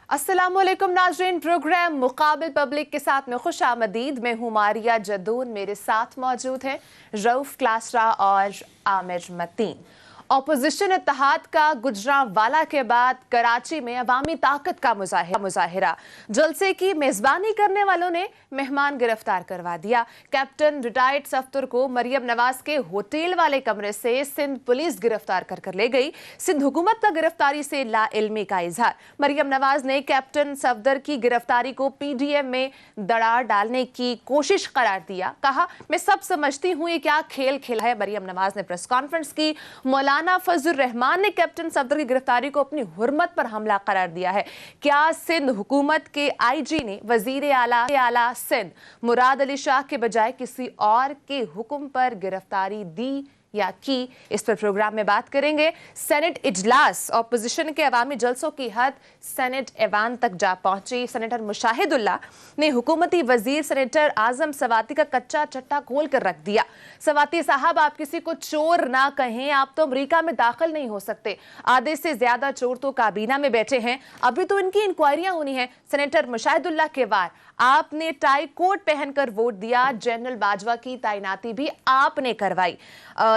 अस्सलामुअलैकुम नाज़रीन, programme मुकाबिल public के साथ में खुश आमदीद। मैं हूँ मारिया जदून, मेरे साथ मौजूद हैं रऊफ क्लासरा और आमिर मतीन। ऑपोजिशन इत्तेहाद का गुजरांवाला के बाद कराची में अवामी ताकत का मुजाहिरा। जलसे की मेजबानी करने वालों ने मेहमान गिरफ्तार करवा दिया। कैप्टन रिटायर्ड सफ्तर को मरियम नवाज के होटल वाले कमरे से सिंध पुलिस गिरफ्तार कर ले गई। सिंध हुकूमत का गिरफ्तारी से लाइल्मी का इजहार। मरियम नवाज ने कैप्टन सफदर की गिरफ्तारी को पीडीएम में दरार डालने की कोशिश करार दिया। कहा, मैं सब समझती हूँ ये क्या खेल खेला है। मरियम नवाज ने प्रेस कॉन्फ्रेंस की। मौलाना फजल रहमान ने कैप्टन सफदर की गिरफ्तारी को अपनी हुर्मत पर हमला करार दिया है। क्या सिंध हुकूमत के आईजी ने वजीर आला सिंध मुराद अली शाह के बजाय किसी और के हुक्म पर गिरफ्तारी दी या की? इस पर प्रोग्राम में बात करेंगे। सेनेट इजलास, ऑपोजिशन के अवामी जलसों की हद सेनेट ऐवान तक जा पहुंची। सेनेटर मुशाहिदुल्लाह ने हुकूमती वजीर सेनेटर आजम सवाती का कच्चा चट्टा खोल कर रख दिया। सवाती साहब, आप किसी को चोर ना कहें, आप तो अमेरिका में दाखिल नहीं हो सकते। आधे से ज्यादा चोर तो काबीना में बैठे हैं, अभी तो इनकी इंक्वायरियां होनी है। सेनेटर मुशाहिदुल्लाह के वार, आपने टाई कोट पहनकर वोट दिया। जनरल बाजवा की तैनाती भी आपने करवाई।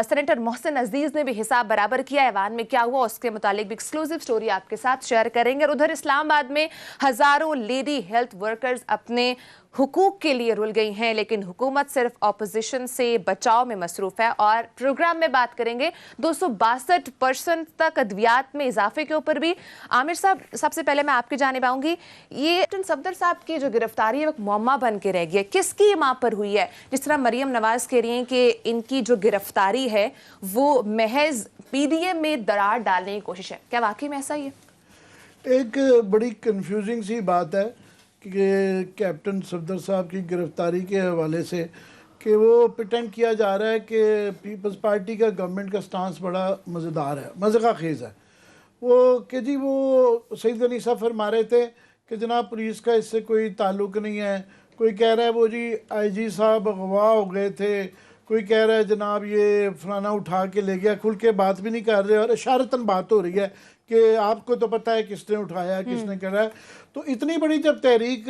सेनेटर मोहसिन अजीज ने भी हिसाब बराबर किया। ऐवान में क्या हुआ उसके मुतालिक भी एक्सक्लूसिव स्टोरी आपके साथ शेयर करेंगे। और उधर इस्लामाबाद में हजारों लेडी हेल्थ वर्कर्स अपने हुकूक के लिए रुल गई हैं, लेकिन हुकूमत सिर्फ ऑपोजिशन से बचाव में मसरूफ है। और प्रोग्राम में बात करेंगे 262% तक अद्वियात में इजाफे के ऊपर भी। आमिर साहब, सबसे पहले मैं आपकी जानिब आऊंगी। ये कैप्टन सफदर साहब की जो गिरफ्तारी है वो मुअम्मा बन के रह गई है। किसकी मां पर हुई है? जिस तरह मरियम नवाज कह रही हैं कि इनकी जो गिरफ्तारी है वो महज पीडीएम में दरार डालने की कोशिश है, क्या वाकई में ऐसा ही है? एक बड़ी कंफ्यूजिंग सी बात है कि कैप्टन सफदर साहब की गिरफ्तारी के हवाले से कि वो प्रिटेंड किया जा रहा है कि पीपल्स पार्टी का गवर्नमेंट का स्टांस बड़ा मज़ेदार है, मज़े का खेज़ है। वो कि जी वो सईद गनी साहब फरमा रहे थे कि जनाब पुलिस का इससे कोई ताल्लुक़ नहीं है। कोई कह रहा है वो जी आईजी साहब अगवा हो गए थे, कोई कह रहा है जनाब ये फलाना उठा के ले गया। खुल के बात भी नहीं कर रहे और इशारतन बात हो रही है कि आपको तो पता है किसने उठाया, किसने करा है। तो इतनी बड़ी जब तहरीक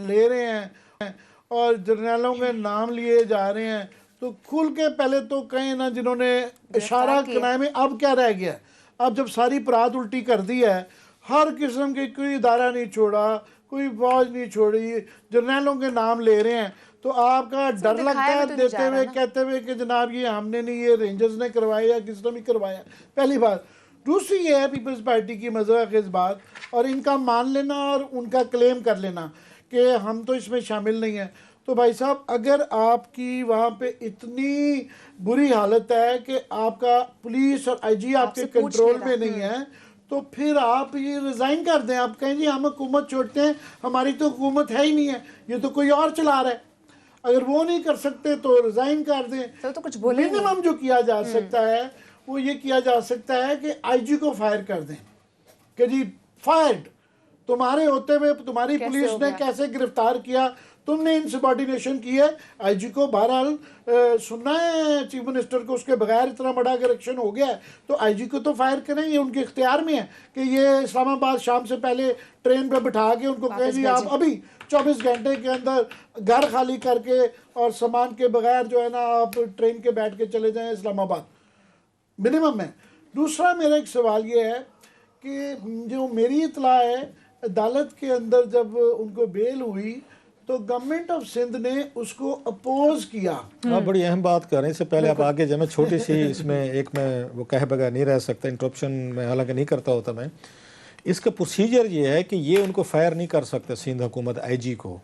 ले रहे हैं और जर्नलों के नाम लिए जा रहे हैं तो खुल के पहले तो कहें ना, जिन्होंने इशारा कराए में अब क्या रह गया। अब जब सारी परात उल्टी कर दी है, हर किस्म के कोई इदारा नहीं छोड़ा, कोई फौज नहीं छोड़ी, जर्नलों के नाम ले रहे हैं। तो आपका डर लगता है देते हुए कहते हुए कि जनाब ये हमने नहीं, ये रेंजर्स ने करवाया या किसने भी करवाया। पहली बात। दूसरी ये है पीपल्स पार्टी की मज़ाक इस बात और इनका मान लेना और उनका क्लेम कर लेना कि हम तो इसमें शामिल नहीं हैं। तो भाई साहब, अगर आपकी वहाँ पे इतनी बुरी हालत है कि आपका पुलिस और आईजी आपके कंट्रोल में नहीं है, तो फिर आप ये रिज़ाइन कर दें। आप कहें जी हम हुकूमत छोड़ते हैं, हमारी तो हुकूमत है ही नहीं है, ये तो कोई और चला रहा है। अगर वो नहीं कर सकते तो रिज़ाइन कर दें। तो कुछ बोले। मिनिमम जो किया जा सकता है वो ये किया जा सकता है कि आईजी को फायर कर दें कि जी फायर्ड, तुम्हारे होते हुए तुम्हारी पुलिस ने कैसे गिरफ्तार किया, तुमने इनसबॉर्डिनेशन की है। आईजी को बहरहाल सुनना है चीफ मिनिस्टर को, उसके बगैर इतना बड़ा अगर एक्शन हो गया है तो आईजी को तो फायर करें। ये उनके इख्तियार में है कि ये इस्लामाबाद शाम से पहले ट्रेन पे बिठा के उनको कहें जी आप अभी 24 घंटे के अंदर घर खाली करके और सामान के बगैर जो है ना आप ट्रेन के बैठ के चले जाएं इस्लामाबाद, मिनिमम है। दूसरा मेरा एक सवाल ये है कि जो मेरी इतला है, अदालत के अंदर जब उनको बेल हुई तो गवर्नमेंट ऑफ सिंध ने उसको अपोज किया। आप बड़ी अहम बात कर रहे हैं। इससे पहले आप आगे जब मैं छोटी सी इसमें एक मैं वो कहे बगैर नहीं रह सकता, इंटरप्शन में हालांकि नहीं करता होता मैं। इसका प्रोसीजर ये है कि ये उनको फायर नहीं कर सकते सिंध हुकूमत आईजी को।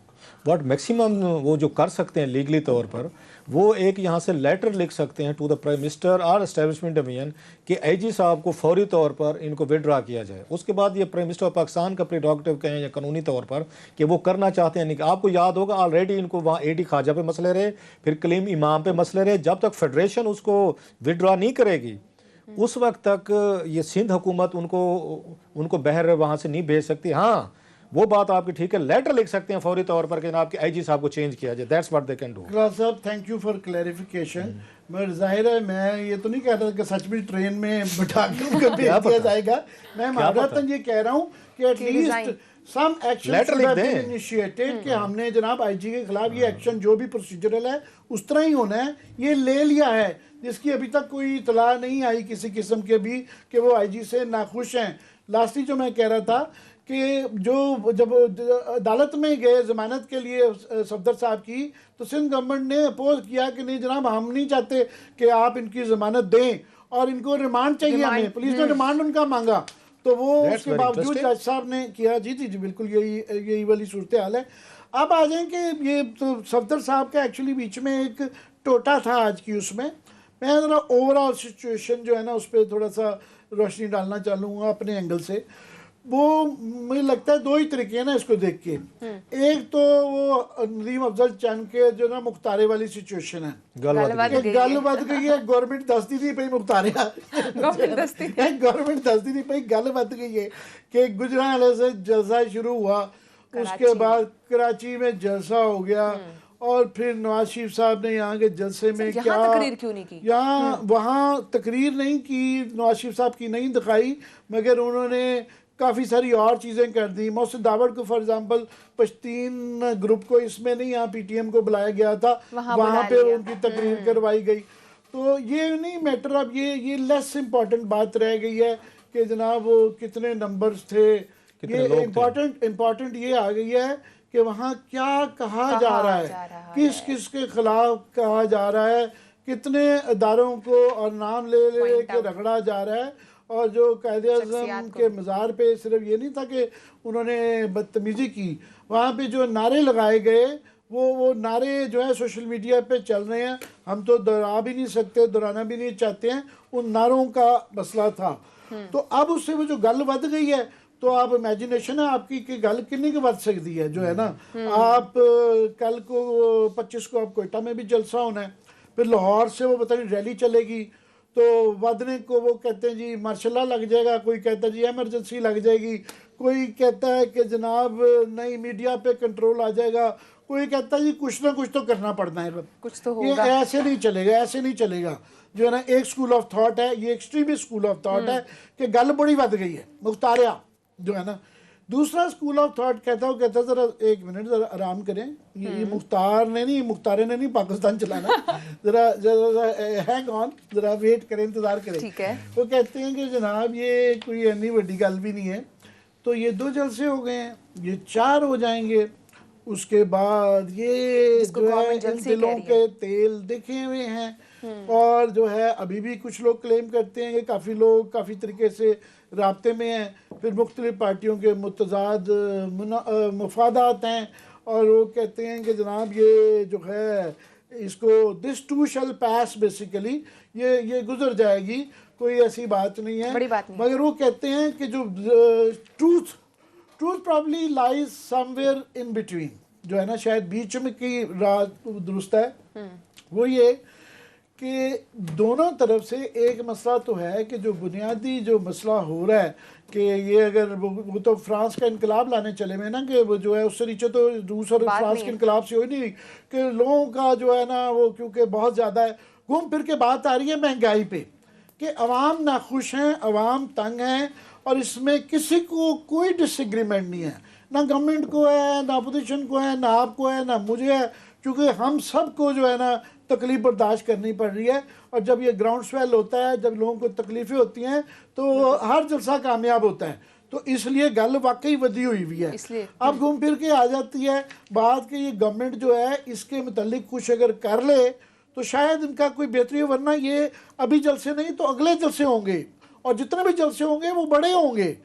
बट मैक्सिमम वो जो कर सकते हैं लीगली तौर पर, वो एक यहाँ से लेटर लिख सकते हैं टू द प्राइम मिनिस्टर और एस्टेब्लिशमेंट डिवीजन कि आईजी साहब को फौरी तौर पर इनको विड्रा किया जाए। उसके बाद ये प्राइम मिनिस्टर ऑफ पाकिस्तान का प्रीरोगेटिव कहें या कानूनी तौर पर कि वो करना चाहते हैं नहीं। आपको याद होगा ऑलरेडी इनको वहाँ एडी ख्वाजा पे मसले रहे, फिर कलीम इमाम पे मसले रहे। जब तक फेडरेशन उसको विड्रा नहीं करेगी उस वक्त तक ये सिंध हुकूमत उनको बहर वहाँ से नहीं भेज सकती। हाँ, वो बात आपकी ठीक है, लेटर लिख सकते हैं फौरी तौर पर कि जनाब कि आईजी साहब को चेंज किया जाए, that's what they can do. इकरार साहब थैंक यू फॉर क्लैरिफिकेशन। मगर जाहिर है मैं ये तो नहीं कह रहा कि सच में ट्रेन में बिठा के उनको भेज दिया जाएगा। मैं महारतन ये कह रहा हूँ कि at least some action should have been initiated कि हमने जनाब आईजी के खिलाफ ये एक्शन जो भी प्रोसीजरल है उस तरह ही होना है, ये ले लिया है, जिसकी अभी तक कोई इतला नहीं आई किसी किस्म के भी कि वो आईजी से नाखुश हैं। लास्टली जो मैं कह रहा था कि जो जब अदालत में गए ज़मानत के लिए सफदर साहब की, तो सिंध गवर्नमेंट ने अपोज किया कि नहीं जनाब हम नहीं चाहते कि आप इनकी ज़मानत दें और इनको रिमांड चाहिए हमें। पुलिस ने रिमांड उनका मांगा, तो वो उसके बावजूद जज साहब ने किया। जी जी जी बिल्कुल यही वाली सूरत हाल है। अब आ जाएं कि ये तो सफदर साहब का एक्चुअली बीच में एक टोटा था आज की, उसमें मैं ज़रा ओवरऑल सिचुएशन जो है ना उस पर थोड़ा सा रोशनी डालना चाहूँगा अपने एंगल से। वो मुझे लगता है दो ही तरीके हैं ना इसको देख के। एक तो वो नदीम अफजल चंद के जो ना मुख्तारे वाली सिचुएशन है, गल बद गई है, गवर्नमेंट दसदी नहीं पई मुख्तारे गवर्नमेंट दसदी नहीं पई, गल बद गई है कि गुजरांवाले से जलसा शुरू हुआ, उसके बाद कराची में जलसा हो गया और फिर नवाज शरीफ साहब ने यहाँ के जलसे में क्या तकरीर क्यों नहीं की, यहाँ वहाँ तकरीर नहीं की, नवाज शरीफ साहब की नहीं दिखाई, मगर उन्होंने काफ़ी सारी और चीज़ें कर दी। मोहसिन दावड़ को फॉर एग्जांपल पश्तीन ग्रुप को इसमें नहीं, यहाँ पीटीएम को बुलाया गया था, वहाँ पे उनकी तकरीर करवाई गई। तो ये नहीं मैटर, अब ये लेस इम्पॉर्टेंट बात रह गई है कि जनाब वो कितने नंबर्स थे। ये इम्पॉर्टेंट ये आ गई है कि वहाँ क्या कहा जा रहा है, किस किस के खिलाफ कहा जा रहा है, कितने अदारों को और नाम ले के रगड़ा जा रहा है। और जो कायदे-ए-आज़म के मज़ार पे सिर्फ ये नहीं था कि उन्होंने बदतमीज़ी की, वहाँ पे जो नारे लगाए गए वो नारे जो है सोशल मीडिया पे चल रहे हैं, हम तो दोहरा भी नहीं सकते, दोहराना भी नहीं चाहते हैं, उन नारों का मसला था। तो अब उससे वो जो गल बद गई है, तो आप इमेजिनेशन है आपकी कि गल कितनी की बद सकती है जो है ना। आप कल को 25 को आप कोयटा में भी जलसा होना है, फिर लाहौर से वो पता नहीं रैली चलेगी, तो वदने को वो कहते हैं जी मार्शल लग जाएगा, कोई कहता है जी एमरजेंसी लग जाएगी, कोई कहता है कि जनाब नई मीडिया पे कंट्रोल आ जाएगा, कोई कहता है जी कुछ ना कुछ तो करना पड़ना है, कुछ तो होगा। ये ऐसे नहीं चलेगा, ऐसे नहीं चलेगा जो है ना। एक स्कूल ऑफ थॉट है, ये एक्सट्रीमिस्ट स्कूल ऑफ थॉट है कि गल बड़ी बद गई है, मुख्तारिया जो है ना। दूसरा स्कूल ऑफ थॉट कहता है ज़रा एक मिनट ज़रा आराम करें, ये मुख्तारे ने नहीं पाकिस्तान चलाना, ज़रा हैंग ऑन, ज़रा वेट करें, इंतज़ार करें। ठीक है। वो कहते हैं कि जनाब ये कोई इतनी बड़ी गल भी नहीं है, तो ये 2 जलसे हो गए हैं, ये 4 हो जाएंगे, उसके बाद ये जो है इन दिलों के तेल दिखे हुए हैं। और जो है अभी भी कुछ लोग क्लेम करते हैं कि काफ़ी लोग काफ़ी तरीके से राब्ते में हैं, फिर मुख्तलिफ पार्टियों के मुतज़ाद मफादात हैं, और वो कहते हैं कि जनाब ये जो है इसको this to shell pass, basically ये गुजर जाएगी, कोई ऐसी बात नहीं है, बड़ी बात नहीं। मगर वो कहते हैं कि जो truth probably lies somewhere in between, जो है ना शायद बीच में की रात दुरुस्त है। वो ये कि दोनों तरफ से एक मसला तो है कि जो बुनियादी जो मसला हो रहा है कि ये अगर वो तो फ्रांस का इनकलाब लाने चले में ना, कि वो जो है उससे नीचे तो रूस और फ्रांस के इनकलाब से हो ही नहीं, कि लोगों का जो है ना वो क्योंकि बहुत ज़्यादा है, घूम फिर के बात आ रही है महंगाई पे कि अवाम नाखुश हैं, अवाम तंग हैं, और इसमें किसी को कोई डिसएग्रीमेंट नहीं है, ना गवर्नमेंट को है, ना अपोजिशन को है, ना आपको है, ना मुझे है, क्योंकि हम सबको जो है ना तकलीफ बर्दाश्त करनी पड़ रही है। और जब ये ग्राउंड स्वेल होता है, जब लोगों को तकलीफ़ें होती हैं, तो हर जलसा कामयाब होता है, तो इसलिए गल वाकई वधी हुई है। अब घूम फिर के आ जाती है बात कि ये गवर्नमेंट जो है इसके मुतल्लिक कुछ अगर कर ले तो शायद इनका कोई बेहतरी हो, वरना ये अभी जलसे नहीं तो अगले जलसे होंगे, और जितने भी जलसे होंगे वो बड़े होंगे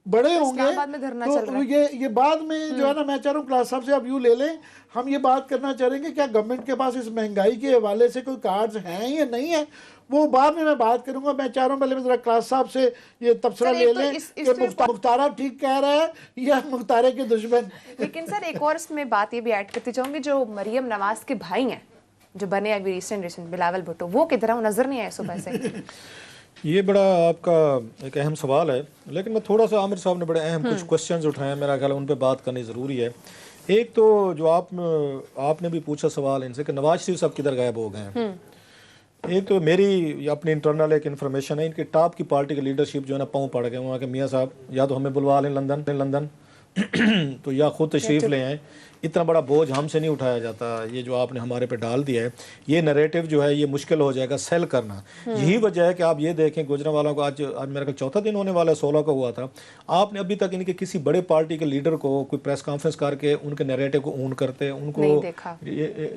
तो ये बाद में जो है ना, मैं चाह रहा हूँ क्लास साहब से आप यूँ ले लें, हम ये बात करना चाह रहे हैं कि क्या गवर्नमेंट के पास इस महंगाई के हवाले से कोई कार्ड्स हैं या नहीं है, वो बाद में मैं बात करूंगा। मैं चाह रहा हूँ पहले मैं जरा क्लास साहब से ये तबसरा ले लें कि मुख्तारा ठीक कह रहा है या मुख्तारे के दुश्मन। लेकिन सर एक और इसमें बात ये भी ऐड करती चाहूँगी, जो मरियम नवाज के भाई हैं जो बने अभी रिसेंट बिलावल भुट्टो, वो किधर है, वो नजर नहीं आए सुबह से। ये बड़ा आपका एक अहम सवाल है, लेकिन मैं थोड़ा सा आमिर साहब ने बड़े अहम कुछ क्वेश्चंस उठाए हैं, मेरा ख्याल है उन पे बात करनी ज़रूरी है। एक तो जो आपने भी पूछा सवाल इनसे कि नवाज शरीफ साहब किधर गायब हो गए हैं। एक तो मेरी अपनी इंटरनल एक इन्फॉर्मेशन है, इनकी टॉप की पार्टी की लीडरशिप जो है ना पाँव पड़ गए वहाँ के मियाँ साहब, या तो हमें बुलवा लें लंदन तो या खुद तशरीफ़ ले आएँ। इतना बड़ा बोझ हमसे नहीं उठाया जाता, ये जो आपने हमारे पे डाल दिया है, ये नैरेटिव जो है ये मुश्किल हो जाएगा सेल करना। यही वजह है कि आप ये देखें गुजरांवाला को आज मेरा ख्याल चौथा दिन होने वाला है, 16 को हुआ था, आपने अभी तक इनके किसी बड़े पार्टी के लीडर को कोई प्रेस कॉन्फ्रेंस करके उनके नैरेटिव को ऊन करते, उनको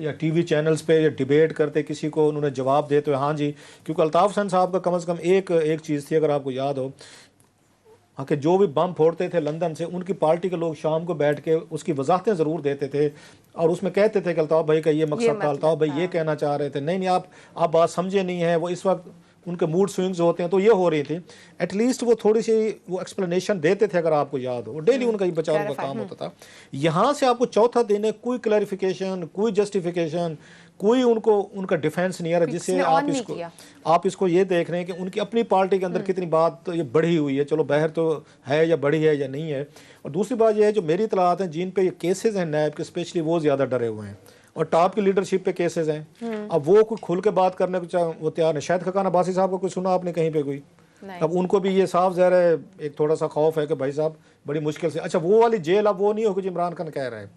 या टीवी चैनल्स पे या डिबेट करते, किसी को उन्होंने जवाब देते हुए हाँ जी। क्योंकि अल्ताफ़ हुसैन साहब का कम से कम एक चीज़ थी, अगर आपको याद हो, हाँ, कि जो भी बम फोड़ते थे लंदन से, उनकी पार्टी के लोग शाम को बैठ के उसकी वजाहतें ज़रूर देते थे और उसमें कहते थे कि अल्ताफ़ भाई का ये मकसद था, अल्ताफ़ भाई ये कहना चाह रहे थे, नहीं आप बात समझे नहीं है। वो इस वक्त उनके मूड स्विंग्स होते हैं, तो ये हो रही थी। एटलीस्ट वो थोड़ी सी वो एक्सप्लेनेशन देते थे, अगर आपको याद हो, डेली उनका ये बचाव का काम होता था। यहाँ से आपको चौथा दिन है, कोई क्लैरिफिकेशन, कोई जस्टिफिकेशन, कोई उनका डिफेंस नहीं आ रहा, जिससे आप इसको ये देख रहे हैं कि उनकी अपनी पार्टी के अंदर कितनी बात तो ये बढ़ी हुई है। चलो बहर तो है या बढ़ी है या नहीं है। और दूसरी बात यह है, जो मेरी इतलात हैं जिन पे ये केसेस हैं नैब के, स्पेशली वो ज़्यादा डरे हुए हैं और टॉप की लीडरशिप पे केसेस हैं। अब वो कोई खुल के बात करने को वो तैयार है। शायद खकान अब्बासी साहब को कोई सुना आपने कहीं पे कोई? अब उनको भी ये साफ ज़ाहिर है एक थोड़ा सा खौफ है कि भाई साहब बड़ी मुश्किल से, अच्छा वो वाली जेल अब वो नहीं होगी जो इमरान खान कह रहा है,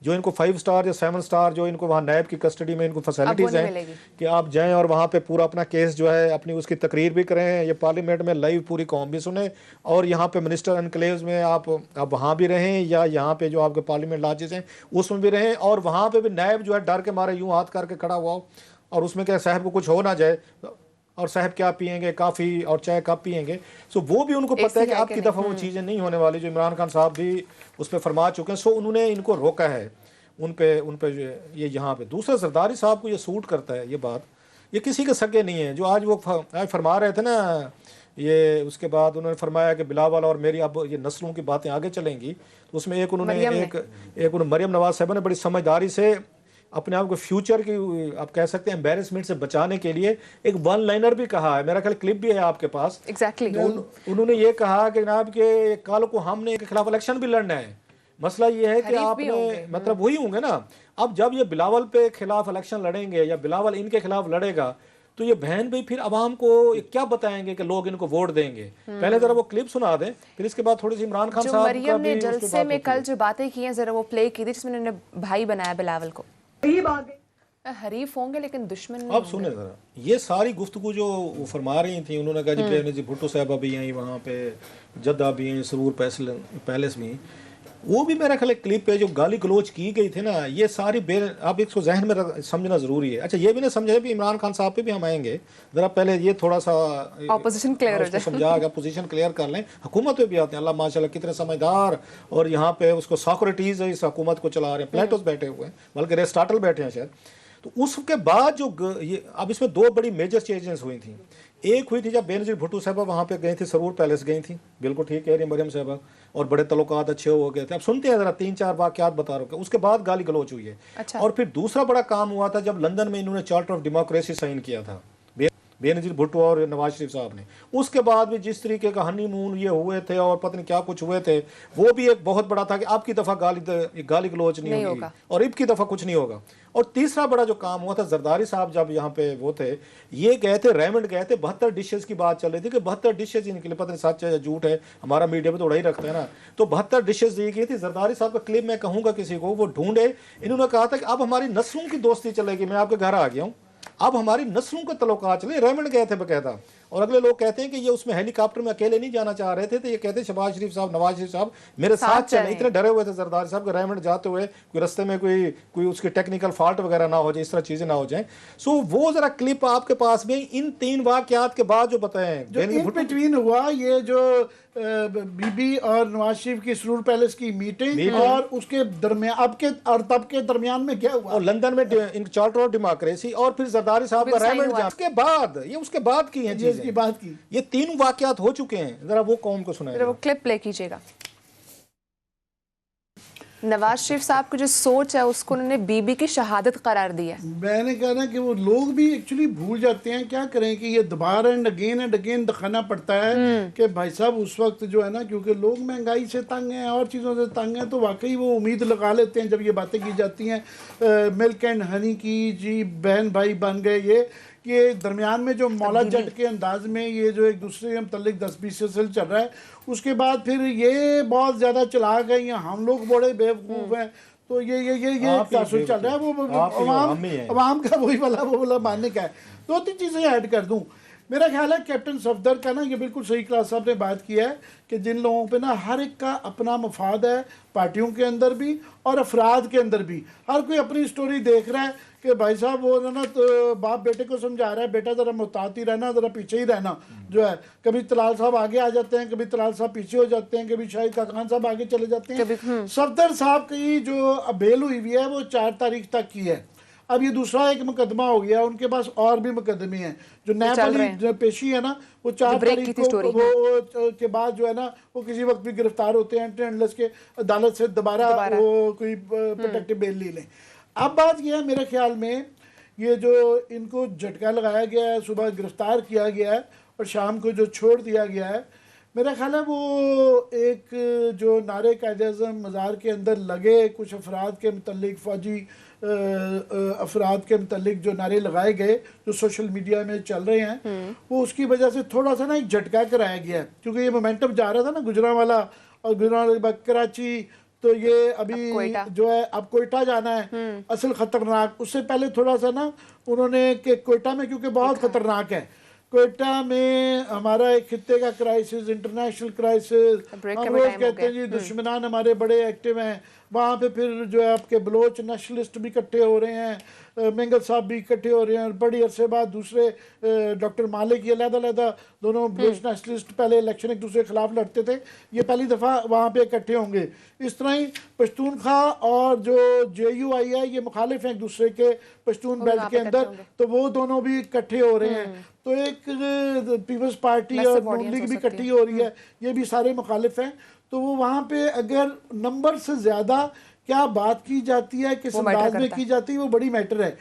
जो इनको 5 स्टार या 7 स्टार जो इनको वहाँ नैब की कस्टडी में इनको फैसिलिटीज़ हैं कि आप जाएं और वहाँ पे पूरा अपना केस जो है अपनी उसकी तकरीर भी करें, ये पार्लियामेंट में लाइव पूरी कौम भी सुने, और यहाँ पे मिनिस्टर एनक्लेव्स में आप वहाँ भी रहें या यहाँ पे जो आपके पार्लियामेंट लॉजेस हैं उसमें भी रहें, और वहाँ पे भी नैब जो है डर के मारे यूँ हाथ करके खड़ा हुआ हो और उसमें क्या साहब को कुछ हो ना जाए, और साहब क्या पियेंगे, काफ़ी और चाय कब पियेंगे। सो वो भी उनको पता है कि आपकी दफ़ा वो चीज़ें नहीं होने वाली, जो इमरान खान साहब भी उस पर फरमा चुके हैं। सो उन्होंने इनको रोका है उन पे ये यहाँ पे। दूसरा जरदारी साहब को ये सूट करता है ये बात, ये किसी के सगे नहीं है। जो आज वो फरमा रहे थे ना, ये उसके बाद उन्होंने फरमाया कि बिलावल और मेरी अब ये नस्लों की बातें आगे चलेंगी, तो उसमें एक उन्होंने मरियम नवाज साहब ने बड़ी समझदारी से अपने आप को फ्यूचर की आप कह सकते हैं एम्बेरसमेंट से बचाने के लिए एक वन लाइनर भी कहा है, मेरा ख्याल क्लिप भी है आपके पास। एग्जैक्टली उन्होंने ये कहा कि जनाब के कल को हमने के खिलाफ इलेक्शन भी लड़ना है। मसला ये है कि आपने मतलब वही होंगे ना, अब जब ये बिलावल पे खिलाफ इलेक्शन लड़ेंगे या बिलावल इनके खिलाफ लड़ेगा, तो ये बहन भाई फिर आवाम को क्या बताएंगे कि लोग इनको वोट देंगे। पहले जरा वो क्लिप सुना दें, फिर इसके बाद थोड़ी सी इमरान खान साहब मरियम ने जलसे में कल जो बातें की हैं जरा वो प्ले की थी, जिसमें उन्होंने भाई बनाया बिलावल को। हरीफ होंगे लेकिन दुश्मन अब सुने जरा, ये सारी गुफ्तगू जो वो फरमा रही थी, उन्होंने कहा जी बेनज़ीर भुट्टो साहबा भी आई, वहाँ पे जद्दा भी हैं, सरूर पैलेस भी, वो भी मेरा ख्याल क्लिप पे जो गाली गलोच की गई थी ना, ये सारी आप इसको जहन में समझना ज़रूरी है। अच्छा ये भी नहीं समझे भी इमरान खान साहब पे भी हम आएंगे, ज़रा पहले ये थोड़ा सा ऑपोजिशन क्लियर हो जाए, समझा के पोजीशन क्लियर कर लें। हुकूमत पे भी आते हैं, अल्लाह माशाल्लाह कितने समझदार, और यहाँ पे उसको सॉक्रेटिस इस हुकूमत को चला रहे हैं, प्लेटोस बैठे हुए हैं, बल्कि एरिस्टोटल बैठे हैं शायद। तो उसके बाद जो ये अब इसमें दो बड़ी मेजर चेंजेस हुई थी। एक हुई थी जब बेनज़ीर भुट्टो साहबा वहाँ पे गई थी, सरूर पैलेस गई थी, बिल्कुल ठीक कह रही मरियम साहबा, और बड़े तल्लुकात अच्छे हो गए थे। अब सुनते हैं जरा 3-4 वाक़यात बता रहे हो। उसके बाद गाली गलोच हुई है। अच्छा। और फिर दूसरा बड़ा काम हुआ था जब लंदन में इन्होंने चार्टर ऑफ डेमोक्रेसी साइन किया था बेनज़ीर भुट्टो और नवाज शरीफ साहब ने। उसके बाद भी जिस तरीके का हनीमून ये हुए थे और पता नहीं क्या कुछ हुए थे, वो भी एक बहुत बड़ा था कि आपकी दफ़ा गाली गलोच नहीं होगी और इब की दफ़ा कुछ नहीं होगा। और तीसरा बड़ा जो काम हुआ था, जरदारी साहब जब यहाँ पे वो थे, ये गए थे रेमंड गए थे, 72 डिशेज की बात चल रही थी कि 72 डिशेज इनके लिए, पता नहीं सच है या झूठ है, हमारा मीडिया में तो उड़ा ही रखता है ना, तो 72 डिशेज दी गई थी। जरदारी साहब का क्लिप मैं कहूँगा किसी को वो ढूंढे, इन्होंने कहा था कि अब हमारी नस्लों की दोस्ती चलेगी, मैं आपके घर आ गया हूँ, अब हमारी नस्लों का तल्लुकात चले। रेमंड गए थे बकायदा, और अगले लोग कहते हैं कि ये उसमें हेलीकॉप्टर में अकेले नहीं जाना चाह रहे थे, तो ये कहते शहबाज शरीफ साहब, नवाज शरीफ साहब मेरे साथ चले। इतने डरे हुए थे जरदारी साहब के रेमंड जाते हुए कोई रास्ते में कोई उसकी टेक्निकल फॉल्ट वगैरह ना हो जाए, इस तरह चीजें ना हो जाए। सो वो जरा क्लिप आपके पास में इन 3 वाकयात के बाद जो बताएं जो इन बिटवीन हुआ, ये जो बीबी और नवाज शरीफ की सरूर पैलेस की मीटिंग और उसके दरमियान तब के दरमियान में क्या हुआ, और लंदन में इन चार्टर ऑफ डेमोक्रेसी, और फिर जरदारी साहब का रेमंड उसके बाद, ये उसके बाद की है चीजें, इसकी बात की, ये 3 वाकयात हो चुके हैं। जरा वो कौम को सुनाइए, वो क्लिप प्ले कीजिएगा। नवाज शरीफ साहब की जो सोच है उसको उन्होंने बीबी की शहादत करार दी है। मैंने कहा ना कि वो लोग भी एक्चुअली भूल जाते हैं, क्या करें कि ये दोबारा एंड अगेन दिखाना पड़ता है कि भाई साहब उस वक्त जो है ना, क्योंकि लोग महंगाई से तंग हैं और चीज़ों से तंग हैं, तो वाकई वो उम्मीद लगा लेते हैं जब ये बातें की जाती हैं मिल्क एंड हनी की, जी बहन भाई बन गए, ये दरमियान में जो मौला जट के अंदाज में ये जो एक दूसरे के मतलब 10-20 साल चल रहा है, उसके बाद फिर ये बहुत ज़्यादा चला गए या हम लोग बड़े बेवकूफ़ हैं, तो ये तासुर चल रहा है, वो अवाम का वही वाला मानने का है। 2-3 चीज़ें ऐड कर दूँ। मेरा ख्याल है कैप्टन सफदर का ना, ये बिल्कुल सही क्लास साहब ने बात किया है कि जिन लोगों पे ना हर एक का अपना मफाद है, पार्टियों के अंदर भी और अफराद के अंदर भी, हर कोई अपनी स्टोरी देख रहा है कि भाई साहब वो ना तो बाप बेटे को समझा रहा है, बेटा ज़रा मुहतात ही रहना, ज़रा पीछे ही रहना जो है। कभी तलाल साहब आगे आ जाते हैं, कभी तलाल साहब पीछे हो जाते हैं, कभी शाहिद खान साहब आगे चले जाते हैं। सफदर साहब की जो बेल हुई हुई है वो 4 तारीख तक की है। अब ये दूसरा एक मुकदमा हो गया, उनके पास और भी मुकदमे हैं। जो नैब वाली पेशी है ना, वो 4 तारीख को वो के बाद जो है ना, वो किसी वक्त भी गिरफ्तार होते हैं अनलेस के अदालत से दोबारा वो कोई प्रोटेक्टिव बेल ले लें। अब बात यह है मेरे ख्याल में, ये जो इनको झटका लगाया गया है, सुबह गिरफ्तार किया गया है और शाम को जो छोड़ दिया गया है, मेरा ख्याल है वो एक जो नारे कायदे-ए-आज़म मज़ार के अंदर लगे कुछ अफराद के मतलब फ़ौजी अफराद के मतलब जो नारे लगाए गए जो सोशल मीडिया में चल रहे हैं, वो उसकी वजह से थोड़ा सा ना एक झटका कराया गया है, क्योंकि ये मोमेंटम जा रहा था ना गुजरांवाला और गुजरांवाला के बाद कराची, तो ये अभी जो है अब कोयटा जाना है असल खतरनाक। उससे पहले थोड़ा सा ना उन्होंने कि कोयटा में, क्योंकि बहुत खतरनाक है कोयटा में, हमारा एक खित्ते का क्राइसिस, इंटरनेशनल क्राइसिस, हम रोज कहते हैं जी दुश्मनान हमारे बड़े एक्टिव हैं वहाँ पे, फिर जो है आपके बलोच नेशनलिस्ट भी इकट्ठे हो रहे हैं, मेंगल साहब भी इकट्ठे हो रहे हैं, और बड़ी अरसे बाद दूसरे डॉक्टर मालिक, ये अलग-अलग दोनों बलोच नेशनलिस्ट पहले इलेक्शन एक दूसरे के खिलाफ लड़ते थे, ये पहली दफ़ा वहाँ पे इकट्ठे होंगे। इस तरह ही पश्तूनख्वा और जो JUI है ये मुखालिफ हैं एक दूसरे के पश्तून बेल्ट के अंदर, तो वो दोनों भी इकट्ठे हो रहे हैं। तो एक पीपल्स पार्टी और नून लीग भी इकट्ठी हो रही है, ये भी सारे मुखालिफ हैं। तो वो वहाँ पे अगर नंबर से ज़्यादा क्या बात की जाती है, किस अंदाज में की जाती है, वो बड़ी मैटर है।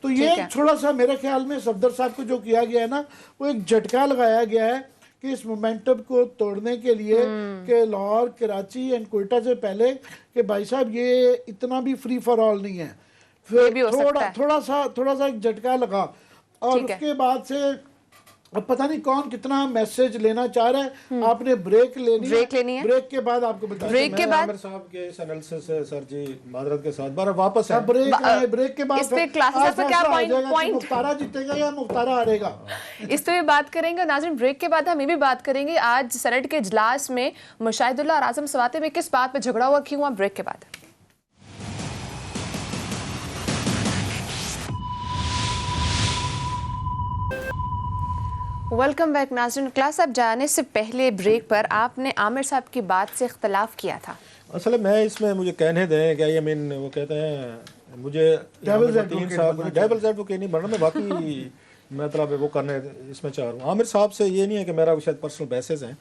तो ये थोड़ा सा मेरे ख्याल में सफदर साहब को जो किया गया है ना, वो एक झटका लगाया गया है कि इस मोमेंटम को तोड़ने के लिए कि लाहौर, कराची एंड कोयटा से पहले कि भाई साहब ये इतना भी फ्री फॉर ऑल नहीं है, फिर थोड़ा सा एक झटका लगा। और उसके बाद से अब पता नहीं कौन कितना मैसेज लेना चाह रहा है। आपने ब्रेक लेनी है, ब्रेक के बाद आपको बताया, ब्रेक के बाद आमिर साहब के इस एनालिसिस से सर जी माजरत के साथ बार वापस है ब्रेक के बाद इस पे क्लासेस पे क्या पॉइंट मुख्तारा जीतेगा या मुख्तारा हारेगा, इस पे भी बात करेंगे। नाज़रीन ब्रेक के बाद हम ये भी बात करेंगे आज सेनेट के इजलास में मुशाहिदुल्लाह और आज़म सवाते में किस बात पे झगड़ा हुआ, क्यों हुआ, ब्रेक के बाद। वेलकम बैक नाज़रीन। क्लास अब जाने से पहले ब्रेक पर आपने आमिर साहब की बात से इख्तलाफ किया था। असल में इसमें मुझे कहने दें कि वो कहते हैं मुझे डबल जेड वो नहीं बनना, मैं बाकी मतलब वो करने इसमें चाह रहा हूँ। आमिर साहब से ये नहीं है कि मेरा शायद पर्सनल बैसेस हैं,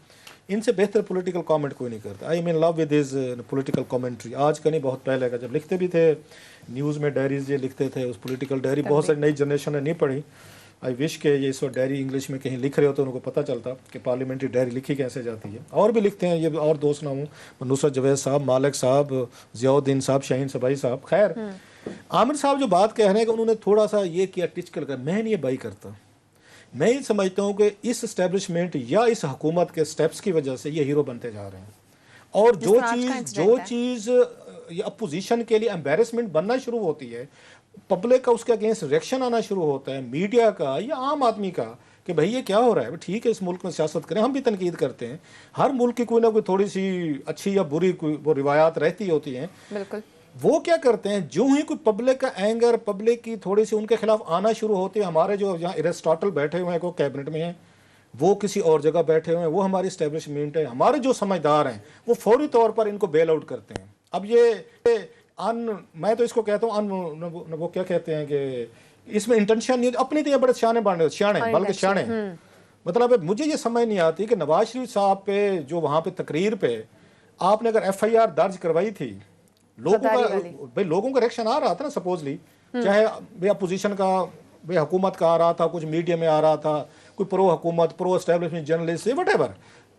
इनसे बेहतर पॉलिटिकल कमेंट कोई नहीं करता। I mean love with his political commentary. आज का नहीं, बहुत पहले का, जब लिखते भी थे न्यूज़ में डायरीज ये लिखते थे, उस पॉलिटिकल डायरी बहुत सारी नई जनरेशन ने नहीं पढ़ी। आई विश के ये इस वक्त डायरी इंग्लिश में कहीं लिख रहे हो तो उनको पता चलता कि पार्लियामेंट्री डायरी लिखी कैसे जाती है। और भी लिखते हैं ये और दोस्त ना हूँ, नुसरत जवेद साहब, मालिक साहब, ज़ियाउद्दीन साहब, शाहीन सबाई साहब। खैर आमिर साहब जो बात कह रहे हैं कि उन्होंने थोड़ा सा ये किया टिचकल कर, मैं नहीं ये बाई करता। मैं ये समझता हूँ कि इस एस्टेब्लिशमेंट या इस हुकूमत के स्टेप्स की वजह से ये हीरो बनते जा रहे हैं, और जो चीज़ अपोजिशन के लिए एम्बेरसमेंट बनना शुरू होती है, पब्लिक का उसके अगेंस्ट रिएक्शन आना शुरू होता है, मीडिया का या आम आदमी का, कि भाई ये क्या हो रहा है। ठीक है, इस मुल्क में सियासत करें, हम भी तनकीद करते हैं, हर मुल्क की कोई ना कोई थोड़ी सी अच्छी या बुरी कोई वो रिवायात रहती होती हैं। बिल्कुल। वो क्या करते हैं, जो ही कोई पब्लिक का एंगर, पब्लिक की थोड़ी सी उनके खिलाफ आना शुरू होती है, हमारे जो यहाँ एरिस्टोटल बैठे हुए हैं, को कैबिनेट में हैं, वो किसी और जगह बैठे हुए हैं, वो हमारी इस्टेब्लिशमेंट है, हमारे जो समझदार हैं वो फौरी तौर पर इनको बेल आउट करते हैं। अब ये मैं तो इसको कहता हूँ वो क्या कहते हैं कि इसमें इंटेंशन नहीं, अपनी तो ये बड़े सियाने बल्कि सियाने। मतलब मुझे ये समझ नहीं आती कि नवाज शरीफ साहब पे जो वहाँ पे तकरीर पे आपने अगर FIR दर्ज करवाई थी, लोगों गद्दारी का वाली। भाई लोगों का रिएक्शन आ रहा था ना सपोजली, चाहे भाई अपोजिशन का, भाई हुकूमत का आ रहा था, कुछ मीडिया में आ रहा था, कोई प्रो हुकूमत प्रो एस्टेब्लिशमेंट जर्नलिस्ट से वटेवर,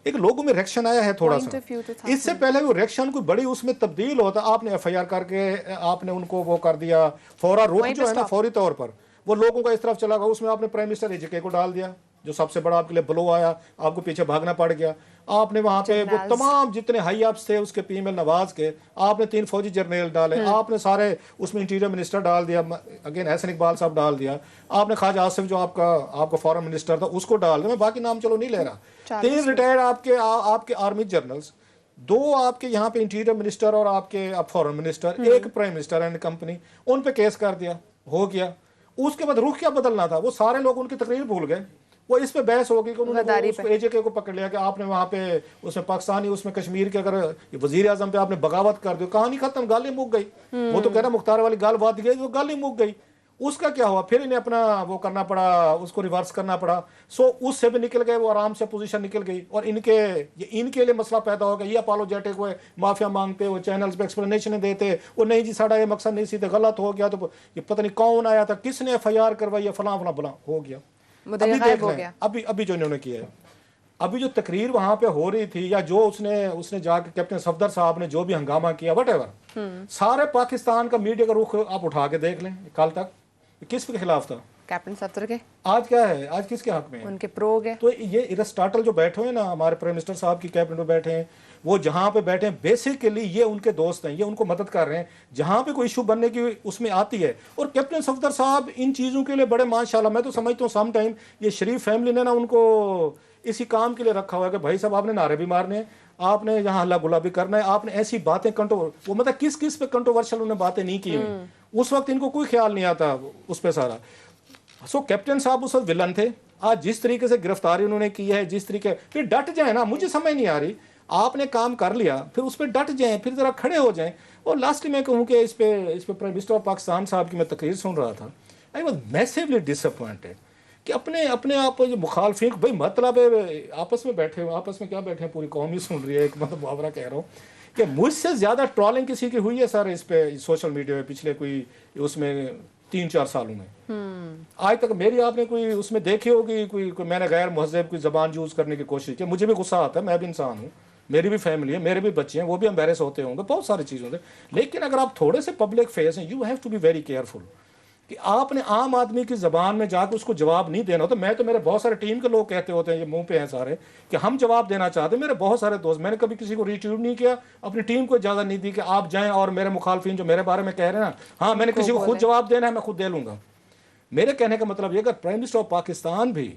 एक लोगों में रिएक्शन आया है थोड़ा Point सा। of view तो था। इससे पहले वो रिएक्शन कोई बड़ी उसमें तब्दील होता, आपने एफआईआर करके आपने उनको वो कर दिया, फौरा रुख वहीं जो पे है ना stop। फौरी तौर पर वो लोगों का इस तरफ चला गया, उसमें आपने प्राइम मिनिस्टर एजेके को डाल दिया जो सबसे बड़ा आपके लिए ब्लो आया, आपको पीछे भागना पड़ गया। आपने वहां पे वो जनरल्स। तमाम जितने हाई अप्स थे उसके पीएम नवाज के, आपने 3 फौजी जर्नल डाले, आपने सारे उसमें इंटीरियर मिनिस्टर डाल दिया, अगेन हसन इकबाल साहब डाल दिया, आपने ख्वाजा आसिफ जो आपका फॉरेन मिनिस्टर था उसको डाल दिया, मैं बाकी नाम चलो नहीं ले रहा। 3 रिटायर्ड आपके आर्मी जनरल्स, 2 आपके यहाँ पे इंटीरियर मिनिस्टर और आपके foreign minister, 1 prime minister and company, उन पे केस कर दिया, हो गया। उसके बाद रुख क्या बदलना था, वो सारे लोग उनकी तकरीर भूल गए, वो इस पे बहस हो गई कि उन्होंने उसको एजेके को पकड़ लिया कि आपने वहां पे उसमें पाकिस्तानी उसमें कश्मीर के अगर वजीर आजम पे आपने बगावत कर दी, कहानी खत्म, गाली मुक गई। वो तो कह रहा मुख्तार वाली गाल बात गई, वो गाली मुक गई। उसका क्या हुआ, फिर इन्हें अपना वो करना पड़ा, उसको रिवर्स करना पड़ा। सो उससे भी निकल गए, वो आराम से पोजीशन निकल गई और इनके लिए मसला पैदा हो गया। ये अपोलोजेटिक हुए, माफिया मांगते, वो चैनल्स पे एक्सप्लेनेशन देते, वो नहीं जी साड़ा ये मकसद नहीं सीधे गलत हो गया, तो ये पता नहीं कौन आया था, किसने एफआईआर करवाई, फलां फलां फलां हो गया। अभी देख लें, अभी जो इन्होंने किया है, अभी जो तकरीर वहां पे हो रही थी, या जो उसने जाके कैप्टन सफदर साहब ने जो भी हंगामा किया वटेवर, सारे पाकिस्तान का मीडिया का रुख आप उठा के देख लें कल तक किस के खिलाफ था। कैप्टन सफदर के। आज क्या है, आज किसके हक में है? उनके प्रो गए। तो ये एरिस्टोटल जो बैठे हुए ना, हमारे प्राइम मिनिस्टर साहब की कैबिनेट में बैठे हैं, वो जहां पे बैठे हैं बेसिकली ये उनके दोस्त हैं, ये उनको मदद कर रहे हैं जहां पे कोई इशू बनने की उसमें आती है। और कैप्टन सफदर साहब इन चीज़ों के लिए बड़े माशाल्लाह, मैं तो समझता हूँ सम टाइम ये शरीफ फैमिली ने ना उनको इसी काम के लिए रखा हुआ है कि भाई साहब आपने नारे भी मारने हैं, आपने यहाँ हल्ला गुला भी करना है, आपने ऐसी बातें वो मतलब किस किस पे कंट्रोवर्शियल उन्होंने बातें नहीं की हुई, उस वक्त इनको कोई ख्याल नहीं आता उस पर सारा। सो कैप्टन साहब उस वक्त विलन थे। आज जिस तरीके से गिरफ्तारी उन्होंने की है, जिस तरीके, फिर डट जाए ना, मुझे समझ नहीं आ रही, आपने काम कर लिया फिर उस पर डट जाएं, फिर जरा खड़े हो जाएं। और लास्ट में कहूँ कि इस पे प्राइम मिनिस्टर ऑफ पाकिस्तान साहब की मैं तकरीर सुन रहा था, आई वॉज मैसिवली डिसअपॉइंटेड कि अपने आप ये मुखालफिन, भाई मतलब आपस में बैठे हो, आपस में क्या बैठे हैं, पूरी कौम ही सुन रही है, एक मतलब मुहावरा कह रहा हूँ कि मुझसे ज़्यादा ट्रॉलिंग किसी की हुई है सर इस पे सोशल मीडिया में पिछले कोई उसमें 3-4 सालों में। आज तक मेरी आपने कोई उसमें देखी होगी कोई मैंने गैर महज़ब कोई ज़बान यूज़ करने की कोशिश की। मुझे भी गुस्सा आता है, मैं भी इंसान हूँ, मेरी भी फैमिली है, मेरे भी बच्चे हैं, वो भी एम्बेरस होते होंगे, बहुत सारी चीज़ों से। लेकिन अगर आप थोड़े से पब्लिक फेस हैं, you have to be very careful कि आपने आम आदमी की ज़बान में जाकर उसको जवाब नहीं देना होता। मैं तो मेरे बहुत सारे टीम के लोग कहते होते हैं, ये मुंह पे हैं सारे, कि हम जवाब देना चाहते हैं। मेरे बहुत सारे दोस्त, मैंने कभी किसी को रिट्यूट नहीं किया, अपनी टीम को इजाज़त नहीं दी कि आप जाएं और मेरे मुखालफिन जो मेरे बारे में कह रहे हैं ना, हाँ मैंने किसी को खुद जवाब देना है, मैं खुद दे लूँगा। मेरे कहने का मतलब ये, अगर प्राइम मिनिस्टर ऑफ पाकिस्तान भी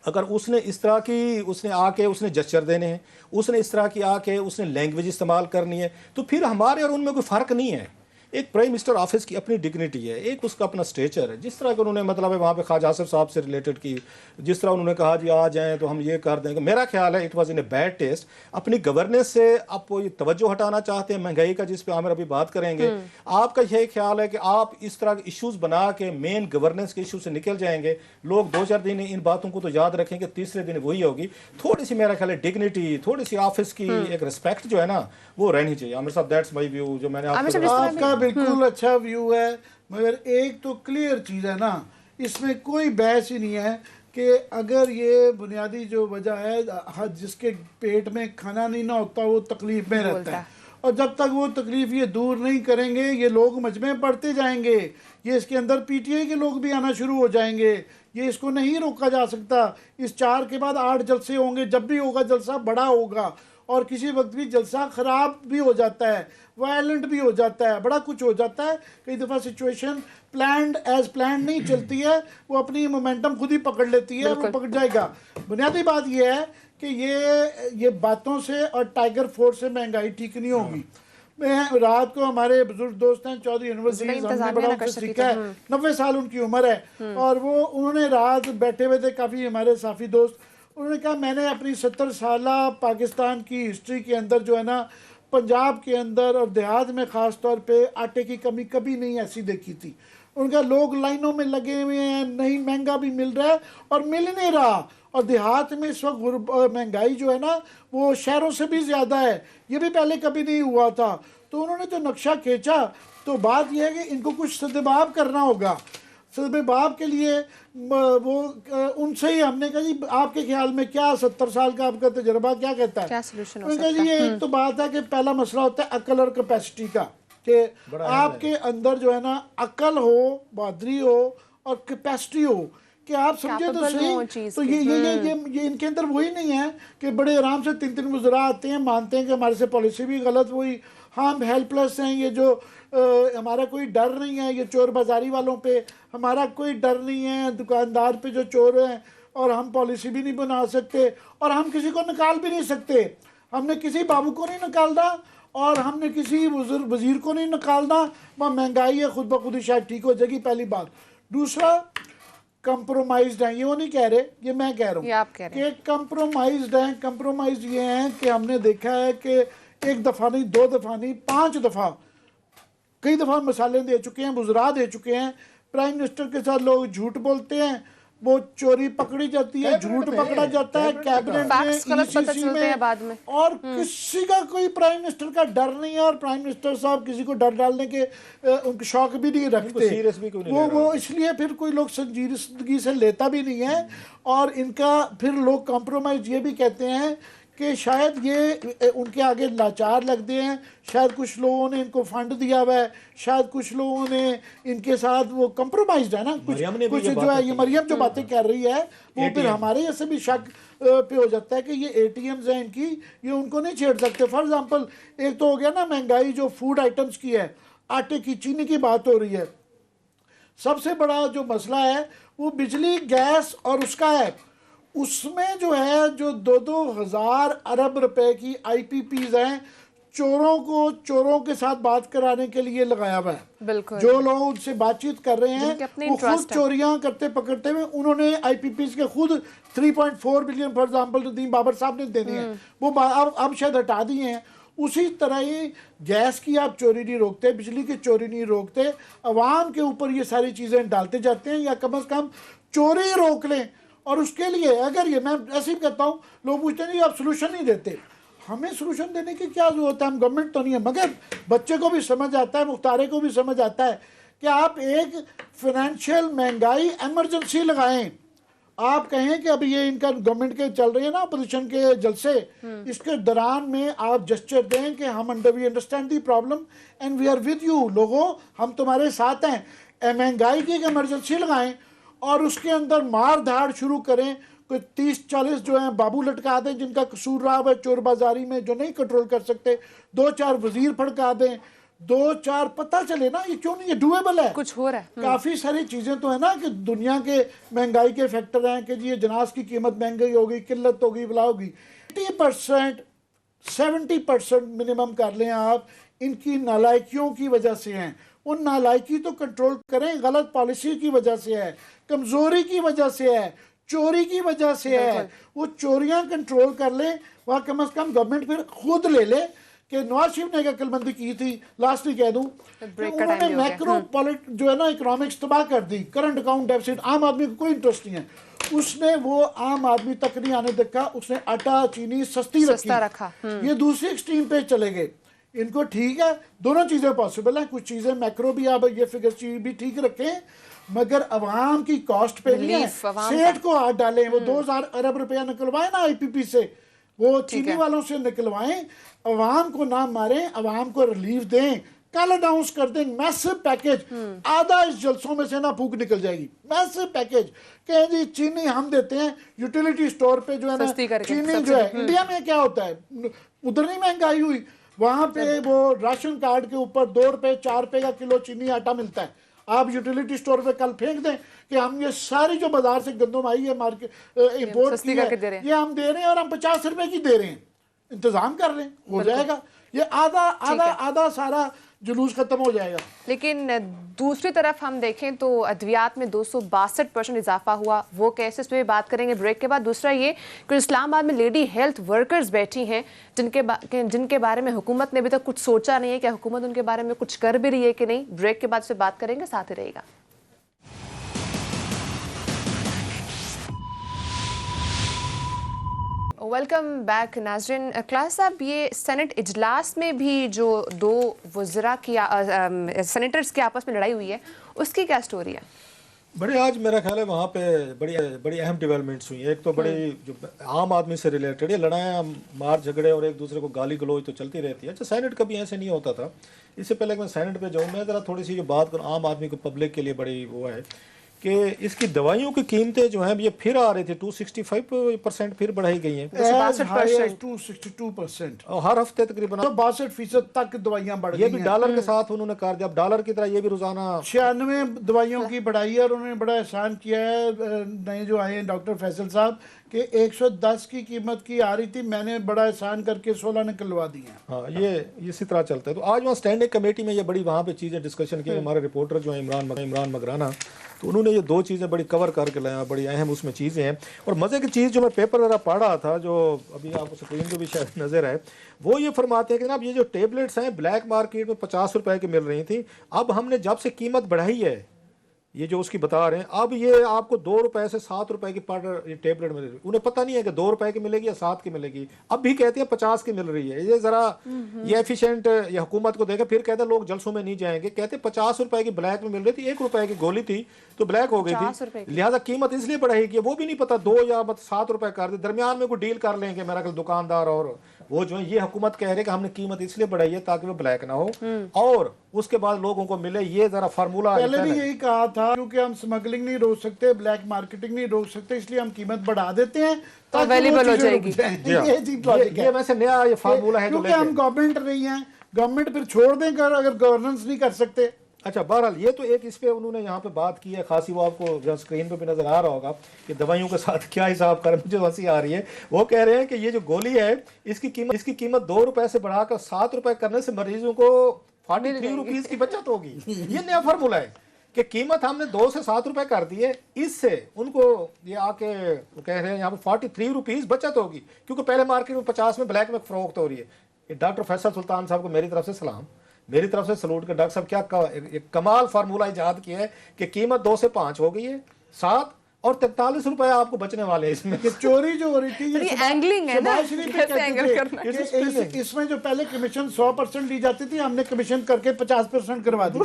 अगर उसने इस तरह की उसने आके उसने जस्चर देने हैं, उसने इस तरह की आके उसने लैंग्वेज इस्तेमाल करनी है, तो फिर हमारे और उनमें कोई फ़र्क नहीं है। एक प्राइम मिनिस्टर ऑफिस की अपनी डिग्निटी है, एक उसका अपना स्टेचर है। जिस तरह का उन्होंने मतलब है वहाँ पे ख्वाजा आसिफ साहब से रिलेटेड की, जिस तरह उन्होंने कहा जी आ जाएं तो हम ये कर देंगे, मेरा ख्याल है it was in a bad taste. अपनी गवर्नेंस से आप वो तवज्जो हटाना चाहते हैं महंगाई का, जिस पे आमिर अभी बात करेंगे। आपका यही ख्याल है कि आप इस तरह के इशूज़ बना के मेन गवर्नेंस के इशू से निकल जाएंगे, लोग 2-4 दिन इन बातों को तो याद रखेंगे, तीसरे दिन वही होगी। थोड़ी सी मेरा ख्याल है डिग्निटी, थोड़ी सी ऑफिस की एक रिस्पेक्ट जो है ना वो रहनी चाहिए। आमिर साहब दैट्स माय व्यू जो मैंने आपका बिल्कुल अच्छा व्यू है, मगर एक तो क्लियर चीज़ है ना, इसमें कोई बहस ही नहीं है कि अगर ये बुनियादी जो वजह है, जिसके पेट में खाना नहीं ना होता वो तकलीफ में रहता है, और जब तक वो तकलीफ ये दूर नहीं करेंगे ये लोग मजमे पढ़ते जाएंगे, ये इसके अंदर पीटीआई के लोग भी आना शुरू हो जाएंगे, ये इसको नहीं रोका जा सकता। इस 4 के बाद 8 जलसे होंगे, जब भी होगा जलसा बड़ा होगा, और किसी वक्त भी जलसा ख़राब भी हो जाता है, वायलेंट भी हो जाता है, बड़ा कुछ हो जाता है। कई दफ़ा सिचुएशन प्लान्ड एज प्लान्ड नहीं चलती है, वो अपनी मोमेंटम खुद ही पकड़ लेती है, वो पकड़ जाएगा। बुनियादी बात यह है कि ये बातों से और टाइगर फोर्स से महंगाई ठीक नहीं होगी। मैं रात को, हमारे बुजुर्ग दोस्त हैं चौधरी यूनिवर्सिटी, हमने बड़ा उनसे सीखा है, 90 साल उनकी उम्र है, और वो उन्होंने रात बैठे हुए थे, काफ़ी हमारे साफी दोस्त, उन्होंने कहा मैंने अपनी 70 साल पाकिस्तान की हिस्ट्री के अंदर जो है ना, पंजाब के अंदर और देहात में ख़ास तौर पे आटे की कमी कभी नहीं ऐसी देखी थी। उनका लोग लाइनों में लगे हुए हैं, नहीं महंगा भी मिल रहा है और मिल नहीं रहा, और देहात में इस वक्त महंगाई जो है ना वो शहरों से भी ज़्यादा है, ये भी पहले कभी नहीं हुआ था। तो उन्होंने जो नक्शा खींचा, तो बात यह है कि इनको कुछ सदबाब करना होगा। सदबाब के लिए वो उनसे ही हमने कहा जी आपके ख्याल में क्या 70 साल का आपका तजर्बा क्या कहता है, क्या सलूशन हो उन्होंने कहा जी ये एक तो बात है कि पहला मसला होता है अकल और कैपेसिटी का, कि आपके अंदर जो है ना अकल हो, बहादुरी हो और कैपेसिटी हो कि आप समझे तो Capable हो सही। चीज़ तो की। ये इनके अंदर वही नहीं है कि बड़े आराम से 3 मुजरा आते हैं, मानते हैं कि हमारे से पॉलिसी भी गलत हुई, हम हेल्पलेस हैं, ये जो हमारा कोई डर नहीं है, ये चोर बाजारी वालों पे हमारा कोई डर नहीं है, दुकानदार पे जो चोर हैं, और हम पॉलिसी भी नहीं बना सकते और हम किसी को निकाल भी नहीं सकते। हमने किसी बाबू को नहीं निकालना और हमने किसी वजीर को नहीं निकालना, वह महंगाई है खुद ब खुद ही शायद ठीक हो जाएगी, पहली बात। दूसरा, कंप्रोमाइज्ड हैं, ये वो नहीं कह रहे, ये मैं कह रहा ये आप कह हूँ रहे कि कंप्रोमाइज्ड हैं। कंप्रोमाइज ये हैं कि हमने देखा है कि 1 दफ़ा नहीं, 2 दफ़ा नहीं, 5 दफ़ा, कई दफ़ा मिसालें दे चुके हैं, मुजरा दे चुके हैं। प्राइम मिनिस्टर के साथ लोग झूठ बोलते हैं, वो चोरी पकड़ी जाती है, झूठ पकड़ा जाता है कैबिनेट Facts में, गलत पता ECC चलते हैं बाद में। में, और किसी का कोई प्राइम मिनिस्टर का डर नहीं है, और प्राइम मिनिस्टर साहब किसी को डर डालने के उनके शौक भी नहीं रखते। serious भी कोई नहीं वो ले रहा। वो इसलिए फिर कोई लोग संजीदगी से लेता भी नहीं है, और इनका फिर लोग कॉम्प्रोमाइज ये भी कहते हैं कि शायद ये उनके आगे लाचार लगते हैं, शायद कुछ लोगों ने इनको फंड दिया हुआ है, शायद कुछ लोगों ने इनके साथ वो कंप्रोमाइज है ना, मरियम ने भी कुछ ये जो बातें है ये की। मरियम जो बातें कर रही है वो फिर हमारे ऐसे भी शक पे हो जाता है कि ये ATMs हैं इनकी, ये उनको नहीं छेड़ सकते। फॉर एग्जांपल एक तो हो गया ना महंगाई जो फूड आइटम्स की है, आटे की, चीनी की बात हो रही है। सबसे बड़ा जो मसला है वो बिजली, गैस और उसका है, उसमें जो है जो 2-2 हज़ार अरब रुपए की IPPs हैं, चोरों के साथ बात कराने के लिए लगाया हुआ है। बिल्कुल। जो लोग उनसे बातचीत कर रहे हैं जिनके अपने वो खुद interest है। चोरियां करते पकड़ते हुए उन्होंने IPPs के खुद 3.4 billion for example Nadeem Babar साहब ने देने हैं, वो अब शायद हटा दिए हैं। उसी तरह ही गैस की आप चोरी नहीं रोकते, बिजली की चोरी नहीं रोकते, अवाम के ऊपर ये सारी चीज़ें डालते जाते हैं, या कम से कम चोरी रोक लें। और उसके लिए अगर ये, मैं ऐसे ही कहता हूँ, लोग पूछते हैं आप सोल्यूशन नहीं देते, हमें सोल्यूशन देने की क्या जरूरत है, हम गवर्नमेंट तो नहीं है, मगर बच्चे को भी समझ आता है, मुख्तारे को भी समझ आता है कि आप एक फाइनेंशियल महंगाई एमरजेंसी लगाएं। आप कहें कि अभी ये इनका गवर्नमेंट के चल रहे हैं ना अपोजिशन के जलसे, इसके दौरान में आप जस्चर दें कि हम we understand the problem and we are with you, लोगों हम तुम्हारे साथ हैं। महंगाई की एक एमरजेंसी लगाएं और उसके अंदर मार धाड़ शुरू करें, कोई 30-40 जो हैं बाबू लटका दें जिनका कसूर रहा है चोर बाजारी में, जो नहीं कंट्रोल कर सकते, 2-4 वजीर फड़का दें, 2-4 पता चले ना ये क्यों नहीं, ये डुएबल है, कुछ हो रहा है। काफ़ी सारी चीज़ें तो है ना कि दुनिया के महंगाई के फैक्टर हैं कि जी ये जनाज की कीमत महंगी होगी, किल्लत होगी, बला होगी। 80% 70% मिनिमम कर लें आप, इनकी नालायकियों की वजह से हैं। उन नालायकी तो कंट्रोल करें, गलत पॉलिसी की वजह से है, कमज़ोरी की वजह से है, चोरी की वजह से है। वो चोरियां कंट्रोल कर ले, वह कम से कम गवर्नमेंट फिर खुद ले ले कि नवाज शरीफ ने अक्लमंदी की थी। लास्टली कह दूं कि उन्होंने मैक्रो पॉलिट जो है ना इकोनॉमिक्स तबाह कर दी, करंट अकाउंट डेफिसिट, आम आदमी को कोई इंटरेस्ट नहीं है, उसने वो आम आदमी तक नहीं आने देखा, उसने आटा चीनी सस्ती रखा। ये दूसरी एक्सट्रीम पे चले गए। इनको ठीक है, दोनों चीज़ें पॉसिबल हैं, कुछ चीज़ें मैक्रो भी आप ये फिगर भी ठीक रखें, मगर अवाम की कॉस्ट पे नहीं है। सेठ को हाथ डालें, वो 2000 अरब रुपया निकलवाए ना IPP से, वो चीनी वालों से निकलवाएं, अवाम को ना मारें, अवाम को रिलीफ दें। कल अनाउंस कर दें मैसिव पैकेज, आधा इस जलसों में से ना फूक निकल जाएगी, मैसिव पैकेज कहें जी चीनी हम देते हैं यूटिलिटी स्टोर पे जो है ना, चीनी जो है इंडिया में क्या होता है, उधर नहीं महंगाई हुई, वहां पे वो राशन कार्ड के ऊपर 2 रुपए 4 रुपए का किलो चीनी आटा मिलता है। आप यूटिलिटी स्टोर पे कल फेंक दें कि हम ये सारी जो बाजार से गंदम आई है मार्केट इंपोर्ट की है, ये हम दे रहे हैं और हम 50 रुपए की दे रहे हैं, इंतजाम कर रहे हैं, हो जाएगा, ये आधा सारा जुलूस खत्म हो जाएगा। लेकिन दूसरी तरफ हम देखें तो अद्वियात में 262% इजाफा हुआ, वो कैसे, इस पर बात करेंगे ब्रेक के बाद। दूसरा ये कि इस्लामाबाद में लेडी हेल्थ वर्कर्स बैठी हैं जिनके बारे में हुकूमत ने अभी तक कुछ सोचा नहीं है, क्या हुकूमत उनके बारे में कुछ कर भी रही है कि नहीं। ब्रेक के बाद से बात करेंगे, साथ ही रहेगा। वेलकम बैक नाज़रीन। क्लास साहब, ये सेनेट इजलास में भी जो दो वज़रा की सेनेटर्स की आपस में लड़ाई हुई है, उसकी क्या स्टोरी है? बड़े आज मेरा ख्याल है वहाँ पे बड़ी बड़ी अहम डेवलपमेंट्स हुई हैं। एक तो बड़ी जो आम आदमी से रिलेटेड ये लड़ाइयाँ, मार झगड़े और एक दूसरे को गाली गलौज तो चलती रहती है। अच्छा, सेनेट कभी ऐसे नहीं होता था। इससे पहले कि मैं सेनेट पे जाऊँ, मैं ज़रा थोड़ी सी जो बात करूँ आम आदमी को, पब्लिक के लिए बड़ी वो है कि इसकी दवाइयों की कीमतें जो हैं ये फिर आ रही थी, 265% फिर बढ़ाई गई हैं। 262%, और हर हफ्ते तकरीबन 62% तक दवाइयां बढ़ ये गई भी हैं। डॉलर के साथ उन्होंने कर दिया। अब डॉलर की तरह ये भी रोजाना 96 दवाइयों की बढ़ाई है और उन्होंने बड़ा एहसान किया है नए जो आए हैं डॉक्टर फैसल साहब कि 110 की कीमत की आ रही थी, मैंने बड़ा एहसान करके 16 निकलवा दी हैं। हाँ, ये इसी तरह चलता है। तो आज वहाँ स्टैंडिंग कमेटी में ये बड़ी वहाँ पे चीज़ें डिस्कशन की। हमारे रिपोर्टर जो है इमरान मगराना, तो उन्होंने ये दो चीज़ें बड़ी कवर करके लाया, बड़ी अहम उसमें चीज़ें हैं। और मज़े की चीज़ जो मैं पेपर वगैरह पढ़ रहा था, जो अभी आपको स्क्रीन पे भी शायद नज़र है, वो ये फरमाते हैं कि जनाब ये जो टेबलेट्स हैं ब्लैक मार्केट में 50 रुपए की मिल रही थी, अब हमने जब से कीमत बढ़ाई है, ये जो उसकी बता रहे हैं, अब ये आपको 2 रुपए से 7 रुपए की पर टेबलेट मिल रही है। उन्हें पता नहीं है कि 2 रुपए की मिलेगी या 7 की मिलेगी। अब भी कहते हैं 50 की मिल रही है। ये जरा ये एफिशिएंट ये हुकूमत को देखे, फिर कहते हैं लोग जलसों में नहीं जाएंगे। कहते 50 रुपए की ब्लैक में मिल रही थी, 1 रुपए की गोली थी तो ब्लैक हो गई थी, लिहाजा कीमत इसलिए बढ़ाई कि वो भी नहीं पता 2 या 7 रुपए कर दे, दरमियान में कोई डील कर लेंगे मेरा ख्याल दुकानदार और वो जो है। ये हुकूमत कह रहे हैं कि हमने कीमत इसलिए बढ़ाई है ताकि वो ब्लैक ना हो और उसके बाद लोगों को मिले। ये जरा फार्मूला पहले भी यही कहा था, क्योंकि हम स्मगलिंग नहीं रोक सकते, ब्लैक मार्केटिंग नहीं रोक सकते, इसलिए हम कीमत बढ़ा देते हैं ताकि अवेलेबल हो जाएगी। ये चीज लॉजिक है। ये वैसे नया ये फार्मूला है क्योंकि हम गवर्नमेंट रही हैं, गवर्नमेंट फिर छोड़ दें अगर गवर्नेंस नहीं कर सकते। अच्छा, बहरहाल ये तो एक इस पे उन्होंने यहाँ पे बात की है खासी, वो आपको स्क्रीन पे भी नजर आ रहा होगा कि दवाइयों के साथ क्या हिसाब करें। मुझे हंसी आ रही है। वो कह रहे हैं कि ये जो गोली है इसकी कीमत 2 रुपए से बढ़ाकर 7 रुपए करने से मरीजों को 43 रुपीज की बचत होगी। ये नया फार्मूला है कि कीमत हमने 2 से 7 रुपए कर दी है, इससे उनको ये आके कह रहे हैं यहाँ पे 43 रुपीज बचत होगी, क्योंकि पहले मार्केट में 50 में ब्लैक में फरोख्त हो रही है। डॉक्टर फैसल सुल्तान साहब को मेरी तरफ से सलाम, मेरी तरफ से सलूट के। डॉक्टर साहब क्या एक कमाल फार्मूला इजाद किया है कि कीमत 2 से 5 हो गई है, 7 और 43 रुपए आपको बचने वाले हैं इसमें। चोरी जो हो रही थी ये एंगलिंग है ना, कैसे एंगल करना है। इसमें जो पहले कमीशन 100% ली जाती थी, हमने कमीशन करके 50% करवा दी।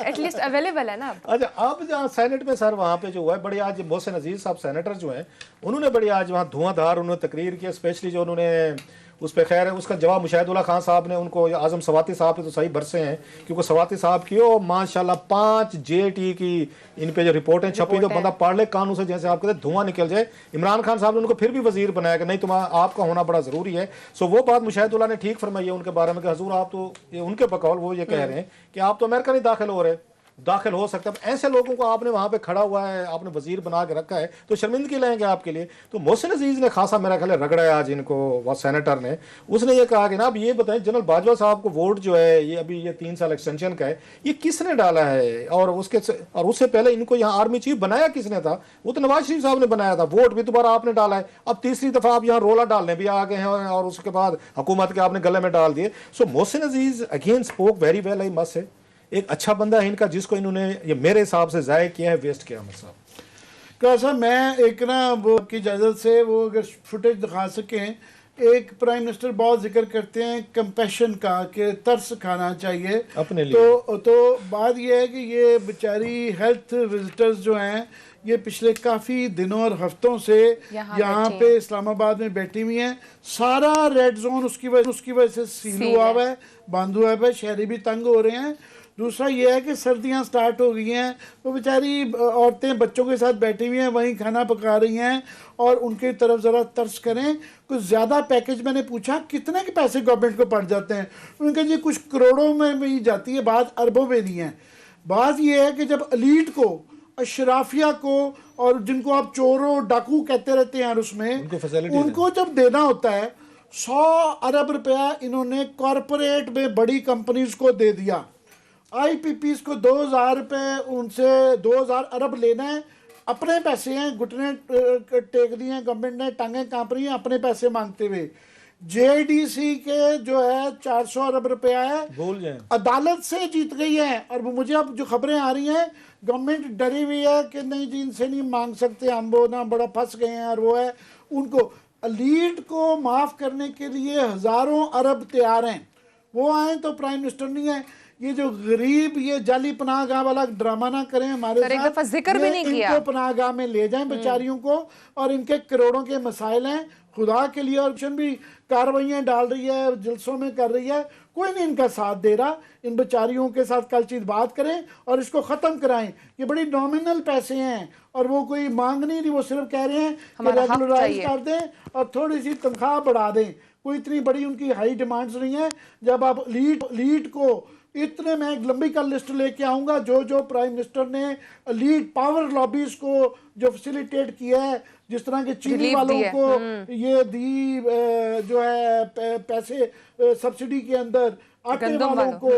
एटलीस्ट अवेलेबल है ना। अच्छा, अब जहाँ सेनेट में सर वहाँ पे जो हुआ है बड़ी आज मोहसिन अजीज साहब सेनेटर जो हैं उन्होंने बड़ी आज वहाँ धुआंधार उन्होंने तकरीर की, स्पेशली जो उन्होंने उस पर खैर है उसका जवाब मुशाहिदुल्ला खान साहब ने उनको, आजम सवाती साहब पे तो सही बरसे हैं क्योंकि सवाती साहब की और माशाल्लाह 5 JT की इन पे जो रिपोर्टें छपी तो बंदा पढ़ ले कानून से, जैसे आप कहते धुआं निकल जाए। इमरान खान साहब ने उनको फिर भी वजीर बनाया कि नहीं तुम आपका होना बड़ा जरूरी है। सो वो बात मुशाहिदुल्लाह ने ठीक फरमाई है उनके बारे में कि हजूर आप तो ये उनके बकौल वो ये कह रहे हैं कि आप तो अमेरिका नहीं दाखिल हो सकता है। ऐसे लोगों को आपने वहां पे खड़ा हुआ है, आपने वजीर बना के रखा है, तो शर्मिंदगी लाएंगे आपके लिए। तो मोहसिन अजीज ने खासा मेरा ख्याल रगड़ा है आज इनको, वह सेनेटर ने। उसने ये कहा कि ना अब ये बताएं जनरल बाजवा साहब को वोट जो है ये अभी ये 3 साल एक्सटेंशन का है, ये किसने डाला है और उससे पहले इनको यहाँ आर्मी चीफ बनाया किसने था? वो तो नवाज शरीफ साहब ने बनाया था। वोट भी दोबारा आपने डाला है, अब तीसरी दफा आप यहाँ रोला डालने भी आ गए हैं और उसके बाद हुकूमत के आपने गले में डाल दिए। So Mohsin Aziz again spoke very well, I must say. एक अच्छा बंदा है इनका जिसको इन्होंने ये मेरे हिसाब से जाया किया है, वेस्ट किया। साहब क्या सर, मैं एक ना वो की इजाज़त से वो अगर फुटेज दिखा सकें, एक प्राइम मिनिस्टर बहुत जिक्र करते हैं कंपैशन का कि तरस खाना चाहिए अपने लिए। तो बात ये है कि ये बेचारी हेल्थ विजिटर्स जो हैं ये पिछले काफ़ी दिनों और हफ्तों से यहाँ पे इस्लामाबाद में बैठी हुई हैं। सारा रेड जोन उसकी वजह से सील हुआ हुआ है, बंद हुआ है, शहरी भी तंग हो रहे हैं। दूसरा ये है कि सर्दियाँ स्टार्ट हो गई हैं, तो बेचारी औरतें बच्चों के साथ बैठी हुई हैं, वहीं खाना पका रही हैं और उनकी तरफ ज़रा तरस करें। कुछ ज़्यादा पैकेज मैंने पूछा कितने के पैसे गवर्नमेंट को पड़ जाते हैं, उनका जी कुछ करोड़ों में भी जाती है, बात अरबों में नहीं है। बात ये है कि जब एलीट को, अशराफिया को और जिनको आप चोरों डाकू कहते रहते हैं उसमें उनको जब देना होता है 100 अरब रुपया इन्होंने कॉरपोरेट में बड़ी कंपनीज को दे दिया। IPPs को 2000 रुपये उनसे 2000 अरब लेना है, अपने पैसे हैं, घुटने टेक दिए हैं गवर्नमेंट ने, टांगें कांप रही हैं अपने पैसे मांगते हुए। JDC के जो है 400 अरब रुपया है, भूल जाए अदालत से जीत गई है। और मुझे अब जो खबरें आ रही हैं गवर्नमेंट डरी हुई है कि नहीं जी इनसे नहीं मांग सकते, हम वो ना बड़ा फंस गए हैं और वो है उनको एलीट को माफ़ करने के लिए हज़ारों अरब तैयार हैं, वो आए तो प्राइम मिनिस्टर नहीं है। ये जो गरीब ये जाली पनाहगाह वाला ड्रामा ना करें हमारे सर, एक साथ। दफा जिक्र भी नहीं किया। इनको पनाहगाह में ले जाएं बेचारियों को, और इनके करोड़ों के मसाइल हैं खुदा के लिए। और भी कार्रवाइयाँ डाल रही है, जलसों में कर रही है, कोई नहीं इनका साथ दे रहा। इन बेचारियों के साथ कल चीज बात करें और इसको ख़त्म कराएं। ये बड़ी नॉमिनल पैसे हैं और वो कोई मांग नहीं रही, वो सिर्फ कह रहे हैं कि रेगुलराइज कर दें और थोड़ी सी तनख्वाह बढ़ा दें। कोई इतनी बड़ी उनकी हाई डिमांड्स नहीं है। जब आप लीड को इतने मैं एक लंबी का लिस्ट लेके आऊँगा जो प्राइम मिनिस्टर ने लीड पावर लॉबीज को जो फैसिलिटेट किया है, जिस तरह के चीनी वालों को ये दी जो है पैसे सब्सिडी के अंदर, आटे वालों को,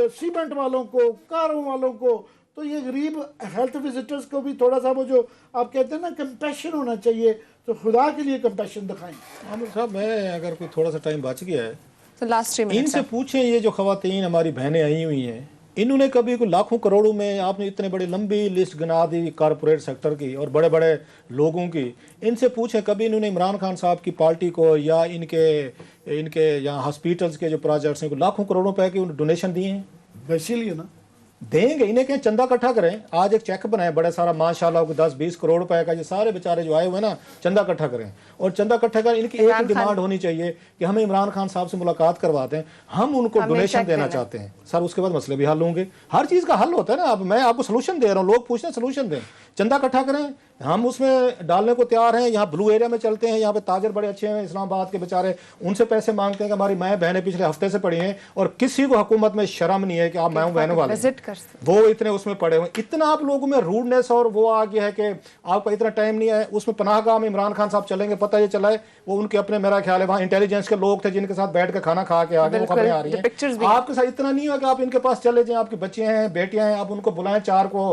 सीमेंट वालों को, कारों वालों को, तो ये गरीब हेल्थ विजिटर्स को भी थोड़ा सा वो जो आप कहते हैं ना कंपैशन होना चाहिए, तो खुदा के लिए कंपैशन दिखाएं। आमिर साहब, मैं अगर कोई थोड़ा सा टाइम बच गया है तो लास्ट 3 मिनट इनसे पूछें, ये जो खवातीन हमारी बहनें आई हुई हैं, इन्होंने कभी कोई लाखों करोड़ों में, आपने इतने बड़ी लंबी लिस्ट गिना दी कारपोरेट सेक्टर की और बड़े बड़े लोगों की, इनसे पूछें कभी इन्होंने इमरान खान साहब की पार्टी को या इनके यहाँ हॉस्पिटल्स के जो प्रोजेक्ट्स हैं को लाखों करोड़ों रुपए की डोनेशन दिए हैं? इसीलिए ना देंगे, इन्हें कहें चंदा इकट्ठा करें। आज एक चेक बनाए बड़ा सारा माशाल्लाह को 10-20 करोड़ रुपए का, ये सारे बेचारे जो आए हुए ना चंदा इकट्ठा करें और चंदा इकट्ठा करें। इनकी एक डिमांड होनी चाहिए कि हमें इमरान खान साहब से मुलाकात करवाते हैं, हम उनको डोनेशन देना चाहते हैं सर, उसके बाद मसले भी हल होंगे। हर चीज़ का हल होता है ना। अब मैं आपको सोल्यूशन दे रहा हूँ, लोग पूछते हैं सोल्यूशन दें, चंदा इकट्ठा करें, हम उसमें डालने को तैयार हैं। यहाँ ब्लू एरिया में चलते हैं, यहाँ पे ताजर बड़े अच्छे हैं इस्लामाबाद के बेचारे, उनसे पैसे मांगते हैं कि हमारी माएँ बहनें पिछले हफ्ते से पड़ी हैं और किसी को हुकूमत में शर्म नहीं है कि आप माएँ बहनों वाले, वो इतने उसमें पड़े हुए। इतना आप लोगों में रूडनेस और वो आ गया है कि आपका इतना टाइम नहीं है। उसमें पनाहगाह में इमरान खान साहब चलेंगे, पता ये चला है वो उनके अपने, मेरा ख्याल है वहाँ इंटेलिजेंस के लोग थे जिनके साथ बैठ के खाना खा के आगे, वो खबरें आ रही हैं। आपके साथ इतना नहीं हो कि आप इनके पास चले जाएं, आपकी बच्चे हैं, बेटियां हैं, आप उनको बुलाएं, 4 को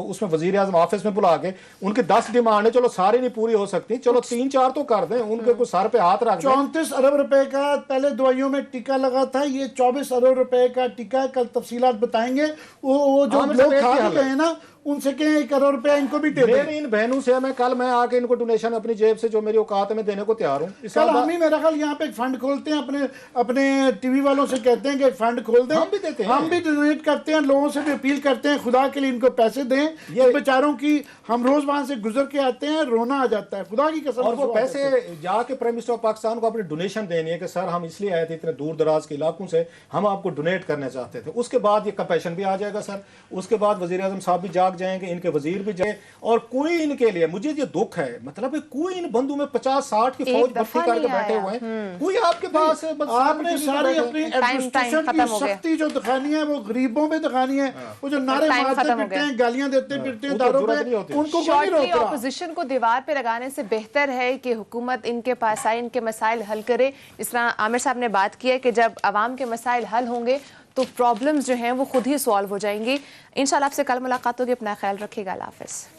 उसमें वजीर आजम ऑफिस में बुला के उनकी 10 डिमांड है, चलो सारी नहीं पूरी हो सकती, चलो 3-4 तो कर दें, उनके को सर पे हाथ रख दें। 34 अरब रुपए का पहले दवाइयों में टीका लगा था, ये 24 अरब रुपए का टीका, कल तफसीलात बताएंगे। वो जो लोग खा गए हैं ना, उनसे कहें 1 करोड़ रुपया इनको भी दे दें। इन बहनों से मैं आके इनको डोनेशन अपनी जेब से जो मेरी औकात में देने को तैयार हूँ। कल हम ही मेरा ख्याल यहाँ पे एक फंड खोलते हैं, अपने टीवी वालों से कहते हैं कि फंड खोल दें, हम भी देते हैं, हम भी डोनेट करते हैं, लोगों से भी अपील करते हैं खुदा के लिए इनको पैसे दें। ये बेचारों की हम रोज वहां से गुजर के आते हैं, रोना आ जाता है खुदा की कसम। और वो पैसे जाके प्राइम मिनिस्टर ऑफ पाकिस्तान को अपनी डोनेशन देनी है कि सर हम इसलिए आए थे इतने दूर दराज के इलाकों से, हम आपको डोनेट करना चाहते थे। उसके बाद ये कंपैशन भी आ जाएगा सर, उसके बाद वजीर आजम साहब भी जाग जाएंगे, इनके वजीर भी जाए, और कोई इनके लिए, मुझे ये दुख है, मतलब कोई इन बंधु में 50-60 की फौज भर्ती करके बैठे हुए हैं, कोई आपके पास आपने सारी अपनी एडमिनिस्ट्रेशन की सख्ती जो दिखानी है वो गरीबों पे दिखानी है। वो जो नारे मारते फिरते हैं, गालियां देते फिरते हैं दारों पे, उनको कोई नहीं रोक रहा। ऑपोजिशन को दीवार पे लगाने से बेहतर है कि हुकूमत इनके पास आए, इनके मसाइल हल करे। इस तरह आमिर साहब ने बात की है कि जब आवाम के मसाइल हल होंगे तो प्रॉब्लम्स जो हैं वो खुद ही सॉल्व हो जाएंगी। इंशाल्लाह आपसे कल मुलाकात होगी, अपना ख्याल रखिएगा, अल्लाह हाफ़िज़।